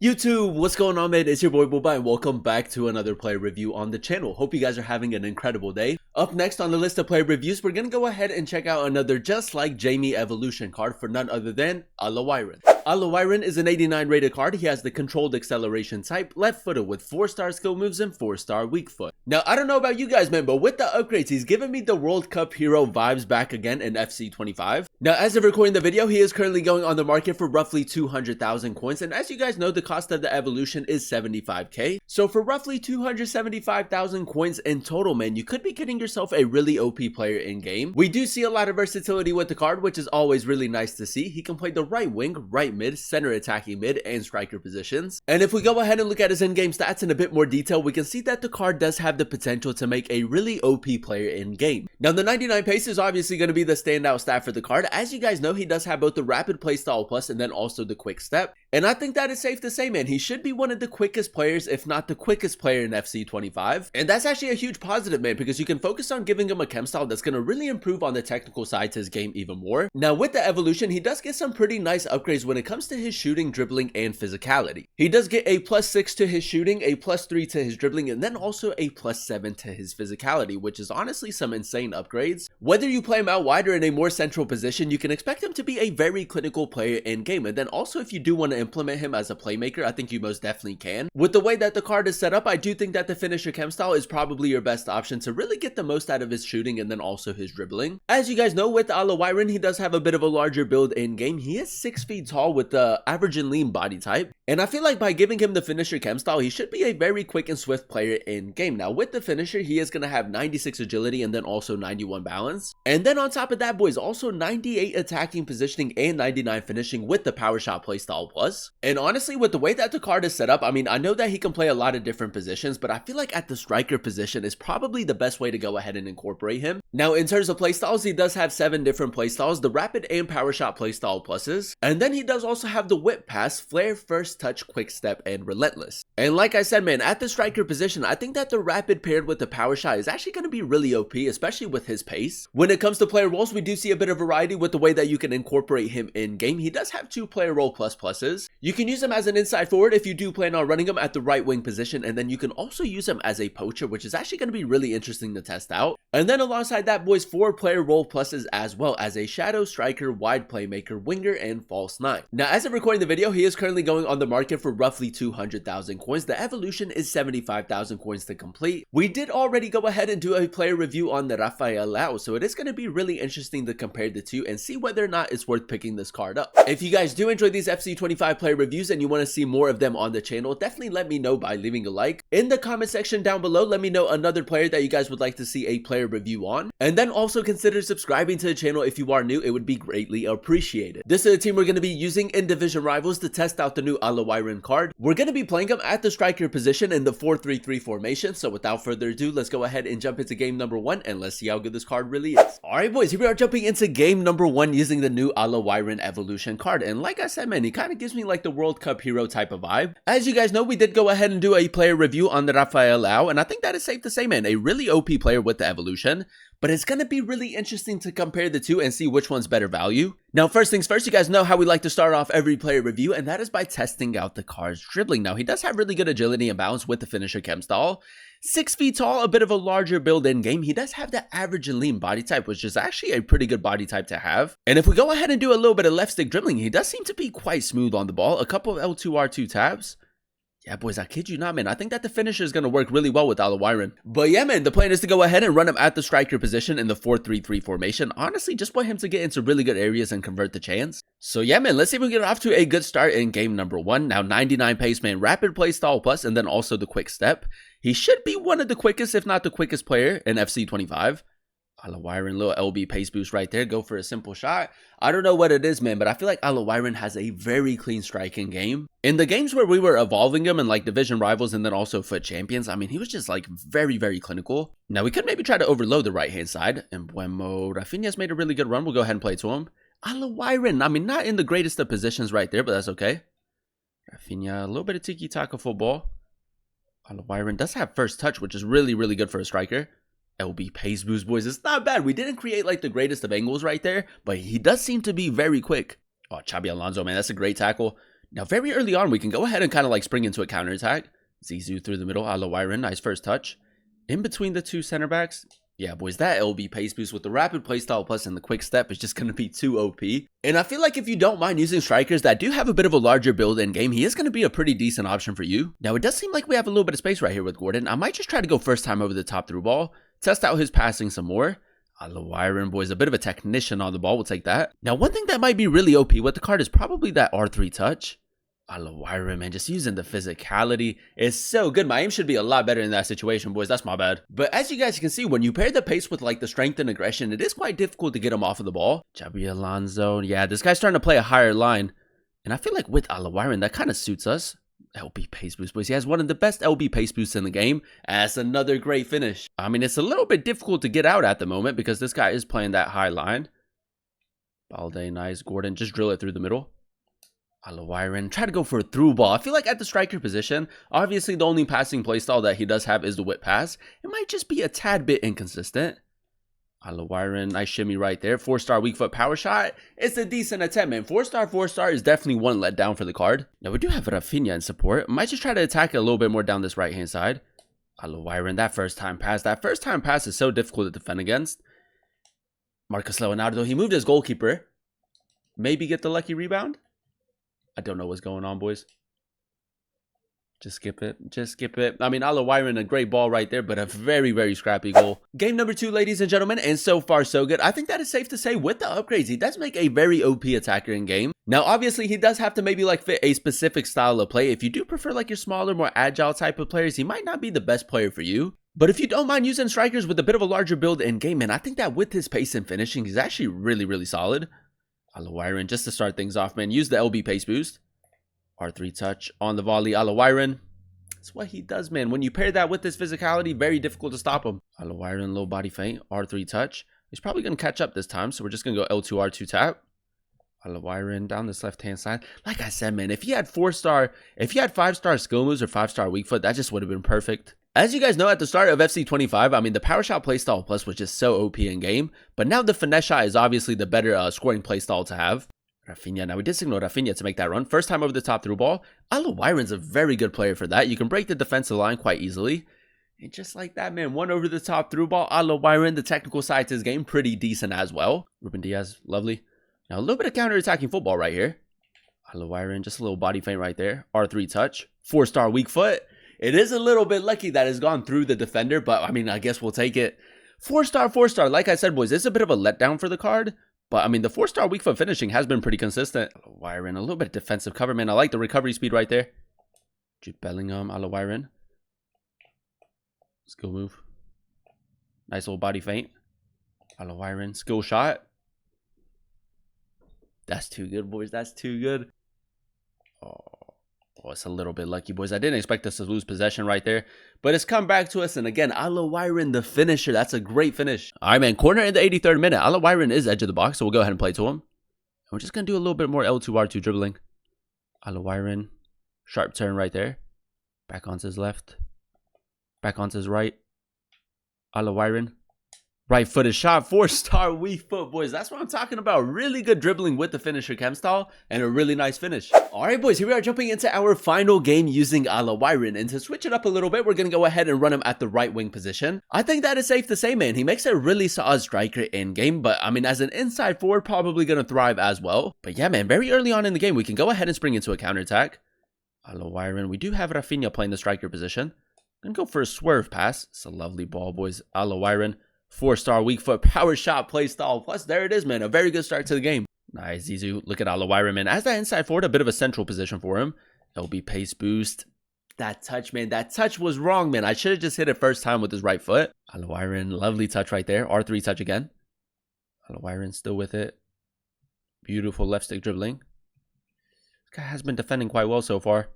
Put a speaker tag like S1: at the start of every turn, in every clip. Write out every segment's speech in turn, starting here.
S1: YouTube, what's going on, man? It's your boy Booba and welcome back to another player review on the channel. Hope you guys are having an incredible day. Up next on the list of player reviews, we're gonna go ahead and check out another just like Jamie evolution card for none other than Al Owairan. Al Owairan is an 89 rated card. He has the controlled acceleration type, left footed with 4-star skill moves and 4-star weak foot. Now, I don't know about you guys, man, but with the upgrades, he's giving me the World Cup hero vibes back again in FC 25. Now, as of recording the video, he is currently going on the market for roughly 200,000 coins, and as you guys know, the cost of the evolution is 75k. So for roughly 275,000 coins in total, man, you could be getting yourself a really OP player in game. We do see a lot of versatility with the card, which is always really nice to see. He can play the right wing, right mid, center attacking mid, and striker positions. And if we go ahead and look at his in-game stats in a bit more detail, we can see that the card does have the potential to make a really OP player in game. Now, the 99 pace is obviously going to be the standout stat for the card. As you guys know, he does have both the rapid playstyle plus and then also the quick step. And I think that is safe to say, man, he should be one of the quickest players, if not the quickest player in FC 25. And that's actually a huge positive, man, because you can focus on giving him a chem style that's going to really improve on the technical side to his game even more. Now, with the evolution, he does get some pretty nice upgrades when it comes to his shooting, dribbling, and physicality. He does get a +6 to his shooting, a +3 to his dribbling, and then also a +7 to his physicality, which is honestly some insane upgrades. Whether you play him out wide or in a more central position, you can expect him to be a very clinical player in game. And then also, if you do want to implement him as a playmaker, I think you most definitely can. With the way that the card is set up, I do think that the finisher chem style is probably your best option to really get the most out of his shooting and then also his dribbling. As you guys know, with Al Owairan, he does have a bit of a larger build in game. He is 6 feet tall with the average and lean body type. And I feel like by giving him the finisher chem style, he should be a very quick and swift player in game. Now, with the finisher, he is going to have 96 agility and then also 91 balance. And then on top of that, boys, also 98 attacking positioning and 99 finishing with the power shot playstyle plus. And honestly, with the way that the card is set up, I mean, I know that he can play a lot of different positions, but I feel like at the striker position is probably the best way to go ahead and incorporate him. Now, in terms of playstyles, he does have 7 different playstyles, the rapid and power shot playstyle pluses. And then he does also have the whip pass, flare, first touch, quick step, and relentless. And like I said, man, at the striker position, I think that the rapid paired with the power shot is actually going to be really OP, especially with his pace. When it comes to player roles, we do see a bit of variety with the way that you can incorporate him in game. He does have 2 player role pluses. You can use him as an inside forward if you do plan on running him at the right wing position, and then you can also use him as a poacher, which is actually going to be really interesting to test out. And then alongside that, boys, 4 player role pluses as well as a shadow striker, wide playmaker, winger, and false 9. Now, as of recording the video, he is currently going on the market for roughly 200,000 coins. The evolution is 75,000 coins to complete. We did already go ahead and do a player review on the Rafael, so it is going to be really interesting to compare the two and see whether or not it's worth picking this card up. If you guys do enjoy these FC 25 player reviews and you want to see more of them on the channel, definitely let me know by leaving a like. In the comment section down below, let me know another player that you guys would like to see a player review on. And then also consider subscribing to the channel if you are new. It would be greatly appreciated. This is the team we're going to be using in Division Rivals to test out the new Al Owairan card. We're going to be playing him at the striker position in the 4-3-3 formation. So without further ado, let's go ahead and jump into game number 1 and let's see how good this card really is. Alright, boys, here we are jumping into game number 1 using the new Al Owairan Evolution card. And like I said, man, he kind of gives me like the World Cup hero type of vibe. As you guys know, we did go ahead and do a player review on the Rafael, and I think that is safe to say, man, a really OP player with the evolution. But it's going to be really interesting to compare the two and see which one's better value. Now, first things first, you guys know how we like to start off every player review, and that is by testing out the card's dribbling. Now, he does have really good agility and balance with the finisher chem style. 6 feet tall, a bit of a larger build in game. He does have the average and lean body type, which is actually a pretty good body type to have. And if we go ahead and do a little bit of left stick dribbling, he does seem to be quite smooth on the ball. A couple of L2R2 tabs. Yeah, boys, I kid you not, man. I think that the finisher is going to work really well with Al Owairan. But yeah, man, the plan is to go ahead and run him at the striker position in the 4-3-3 formation. Honestly, just want him to get into really good areas and convert the chance. So yeah, man, let's see if we can get off to a good start in game number 1. Now, 99 pace, man, rapid play style plus, and then also the quick step. He should be one of the quickest, if not the quickest player in FC 25. Al Owairan, little LB pace boost right there. Go for a simple shot. I don't know what it is, man, but I feel like Al Owairan has a very clean striking game. In the games where we were evolving him in like Division Rivals and then also Foot Champions, I mean, he was just like very, very clinical. Now, we could maybe try to overload the right-hand side. And Bueno, Rafinha's made a really good run. We'll go ahead and play to him. Al Owairan, I mean, not in the greatest of positions right there, but that's okay. Rafinha, a little bit of tiki-taka football. Al Owairan does have first touch, which is really, really good for a striker. LB pace boost, boys. It's not bad. We didn't create like the greatest of angles right there, but he does seem to be very quick. Oh, Xabi Alonso, man, that's a great tackle. Now, very early on, we can go ahead and kind of like spring into a counterattack. Zizou through the middle. Owairan, nice first touch. In between the two center backs. Yeah, boys, that LB pace boost with the rapid playstyle plus and the quick step is just going to be too OP. And I feel like if you don't mind using strikers that do have a bit of a larger build in game, he is going to be a pretty decent option for you. Now, it does seem like we have a little bit of space right here with Gordon. I might just try to go first time over the top through ball, test out his passing some more. Owairan, boys, a bit of a technician on the ball. We'll take that. Now, one thing that might be really OP with the card is probably that R3 touch. Owairan, man, just using the physicality is so good. My aim should be a lot better in that situation, boys. That's my bad. But as you guys can see, when you pair the pace with like the strength and aggression, it is quite difficult to get him off of the ball. Jabi Alonso, yeah, this guy's starting to play a higher line. And I feel like with Owairan, that kind of suits us. LB pace boost, boys. He has one of the best LB pace boosts in the game. That's another great finish. I mean, it's a little bit difficult to get out at the moment because this guy is playing that high line. Balde, nice. Gordon, just drill it through the middle. Owairan, try to go for a through ball. I feel like at the striker position, obviously the only passing playstyle that he does have is the whip pass. It might just be a tad bit inconsistent. Owairan, nice shimmy right there. 4-star weak foot power shot. It's a decent attempt, man. 4-star is definitely one letdown for the card. Now we do have Rafinha in support. Might just try to attack it a little bit more down this right hand side. Owairan, that first time pass is so difficult to defend against. Marcos Leonardo, he moved his goalkeeper. Maybe get the lucky rebound. I don't know what's going on, boys. Just skip it. Just skip it. I mean, Owairan, a great ball right there, but a very, very scrappy goal. Game number 2, ladies and gentlemen, and so far, so good. I think that is safe to say with the upgrades, he does make a very OP attacker in game. Now, obviously, he does have to maybe like fit a specific style of play. If you do prefer like your smaller, more agile type of players, he might not be the best player for you. But if you don't mind using strikers with a bit of a larger build in game, man, I think that with his pace and finishing, he's actually really, really solid. Owairan, just to start things off, man, use the LB pace boost. R3 touch on the volley. Owairan, that's what he does, man. When you pair that with his physicality, very difficult to stop him. Owairan, low body feint. R3 touch. He's probably going to catch up this time, so we're just going to go L2, R2 tap. Owairan down this left-hand side. Like I said, man, if he had 5-star skill moves or 5-star weak foot, that just would have been perfect. As you guys know, at the start of FC25, I mean, the power shot playstyle plus was just so OP in game, but now the finesse shot is obviously the better scoring playstyle to have. Rafinha, now we did signal Rafinha to make that run. First time over the top through ball. Owairan's a very good player for that. You can break the defensive line quite easily. And just like that, man, one over the top through ball. Owairan, the technical side to his game, pretty decent as well. Ruben Diaz, lovely. Now a little bit of counter-attacking football right here. Owairan, just a little body feint right there. R3 touch. 4-star weak foot. It is a little bit lucky that it's gone through the defender, but I mean, I guess we'll take it. 4-star. Like I said, boys, it's a bit of a letdown for the card. But I mean, the 4-star weak foot finishing has been pretty consistent. Owairan, a little bit of defensive cover, man. I like the recovery speed right there. Jude Bellingham, Owairan. Skill move. Nice little body feint. Owairan, skill shot. That's too good, boys. That's too good. Oh, it's a little bit lucky, boys. I didn't expect us to lose possession right there, but it's come back to us. And again, Owairan, the finisher. That's a great finish. All right, man. Corner in the 83rd minute. Owairan is edge of the box, so we'll go ahead and play to him. And we're just going to do a little bit more L2, R2 dribbling. Owairan, sharp turn right there. Back onto his left. Back onto his right. Owairan. Right-footed shot, 4-star weak foot, boys. That's what I'm talking about. Really good dribbling with the finisher chem style and a really nice finish. All right, boys, here we are jumping into our final game using Owairan. And to switch it up a little bit, we're going to go ahead and run him at the right wing position. I think that is safe to say, man. He makes a really solid striker in game, but I mean, as an inside forward, probably going to thrive as well. But yeah, man, very early on in the game, we can go ahead and spring into a counterattack. Owairan, we do have Rafinha playing the striker position. Gonna go for a swerve pass. It's a lovely ball, boys. Owairan. 4-star weak foot power shot play style. Plus, there it is, man. A very good start to the game. Nice, Zizou. Look at Owairan, man. As that inside forward, a bit of a central position for him. LB pace boost. That touch, man. That touch was wrong, man. I should have just hit it first time with his right foot. Owairan, lovely touch right there. R3 touch again. Owairan still with it. Beautiful left stick dribbling. This guy has been defending quite well so far.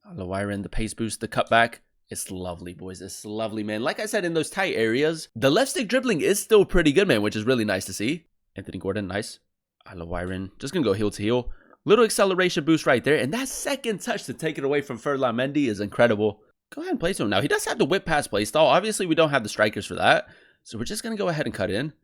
S1: Owairan, the pace boost, the cutback. It's lovely, boys. It's lovely, man. Like I said, in those tight areas, the left stick dribbling is still pretty good, man, which is really nice to see. Anthony Gordon, nice. Owairan, just going to go heel to heel. Little acceleration boost right there. And that second touch to take it away from Ferland Mendy is incredible. Go ahead and play to him. Now, he does have the whip pass play style. Obviously, we don't have the strikers for that. So we're just going to go ahead and cut in.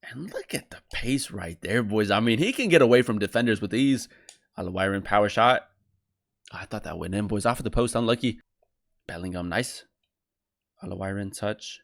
S1: And look at the pace right there, boys. I mean, he can get away from defenders with ease. Al Owairan power shot. Oh, I thought that went in, boys. Off of the post, unlucky. Bellingham, nice. Al Owairan touch.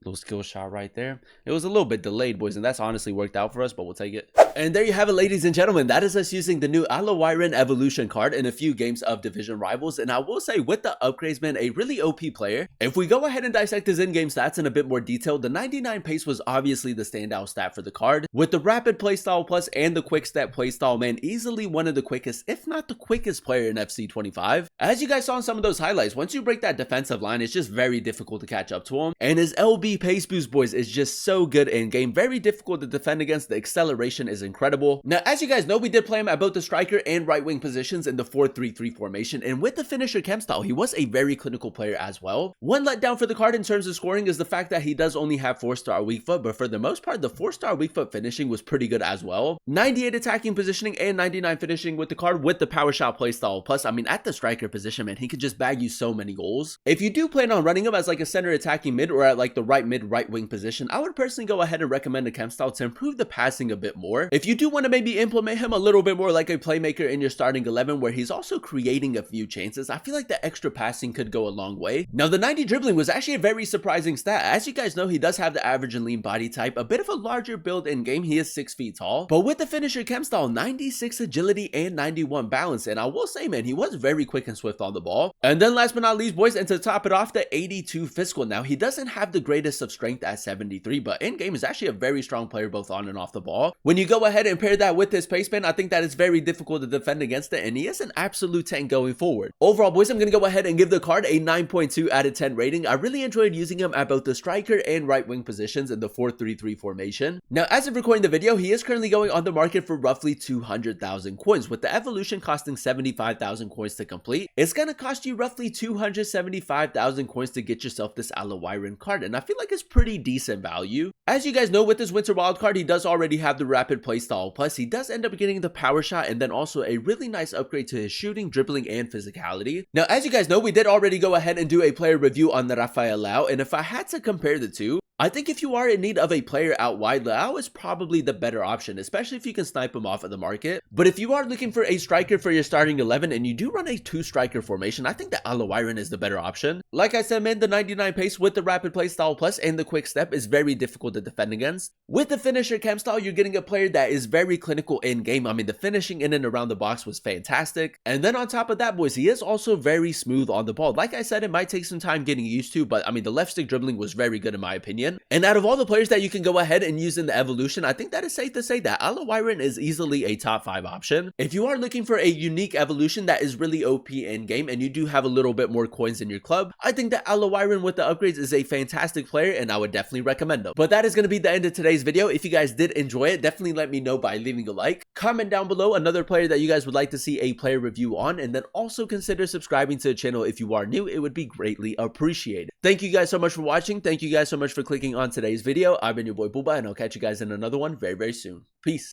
S1: Little skill shot right there. It was a little bit delayed, boys, and that's honestly worked out for us, but we'll take it. And there you have it, ladies and gentlemen. That is us using the new Owairan Evolution card in a few games of Division Rivals. And I will say, with the upgrades, man, a really OP player. If we go ahead and dissect his in-game stats in a bit more detail, the 99 pace was obviously the standout stat for the card. With the rapid playstyle plus and the quick step playstyle, man, easily one of the quickest, if not the quickest player in FC 25. As you guys saw in some of those highlights, once you break that defensive line, it's just very difficult to catch up to him. And his LB pace boost, boys, is just so good in game. Very difficult to defend against. The acceleration is incredible. Now, as you guys know, we did play him at both the striker and right wing positions in the 4-3-3 formation, and with the finisher chem style, he was a very clinical player as well. One letdown for the card in terms of scoring is the fact that he does only have 4-star weak foot, but for the most part, the 4-star weak foot finishing was pretty good as well. 98 attacking positioning and 99 finishing with the card with the power shot playstyle. Plus, I mean, at the striker position, man, he could just bag you so many goals. If you do plan on running him as like a center attacking mid or at like the right mid right wing position, I would personally go ahead and recommend a chem style to improve the passing a bit more. If you do want to maybe implement him a little bit more like a playmaker in your starting 11 where he's also creating a few chances, I feel like the extra passing could go a long way. Now, the 90 dribbling was actually a very surprising stat. As you guys know, he does have the average and lean body type, a bit of a larger build in game. He is 6 feet tall, but with the finisher chem style, 96 agility and 91 balance. And I will say, man, he was very quick and swift on the ball. And then last but not least, boys, and to top it off, the 82 physical. Now, he doesn't have the greatest of strength at 73, but in game is actually a very strong player both on and off the ball. When you go ahead and pair that with his pace, man, I think that it's very difficult to defend against it, and he is an absolute tank going forward. Overall, boys, I'm going to go ahead and give the card a 9.2 out of 10 rating. I really enjoyed using him at both the striker and right wing positions in the 4-3-3 formation. Now, as of recording the video, he is currently going on the market for roughly 200,000 coins, with the evolution costing 75,000 coins to complete. It's going to cost you roughly 275,000 coins to get yourself this Al Owairan card, and I feel like it's pretty decent value. As you guys know, with this winter wild card, he does already have the rapid playstyle, plus he does end up getting the power shot and then also a really nice upgrade to his shooting, dribbling, and physicality. Now, as you guys know, we did already go ahead and do a player review on the Rafael Leao, and if I had to compare the two, I think if you are in need of a player out wide, Leao is probably the better option, especially if you can snipe him off of the market. But if you are looking for a striker for your starting 11 and you do run a 2-striker formation, I think that Al Owairan is the better option. Like I said, man, the 99 pace with the rapid play style plus and the quick step is very difficult to defend against. With the finisher chem style, you're getting a player that is very clinical in game. I mean, the finishing in and around the box was fantastic. And then on top of that, boys, he is also very smooth on the ball. Like I said, it might take some time getting used to, but I mean, the left stick dribbling was very good in my opinion. And out of all the players that you can go ahead and use in the evolution, I think that is safe to say that Al Owairan is easily a top 5 option. If you are looking for a unique evolution that is really OP in game and you do have a little bit more coins in your club, I think that Al Owairan with the upgrades is a fantastic player and I would definitely recommend him. But that is going to be the end of today's video. If you guys did enjoy it, definitely let me know by leaving a like. Comment down below another player that you guys would like to see a player review on, and then also consider subscribing to the channel if you are new. It would be greatly appreciated. Thank you guys so much for watching. Thank you guys so much for clicking on today's video. I've been your boy Booba, and I'll catch you guys in another one very, very soon. Peace.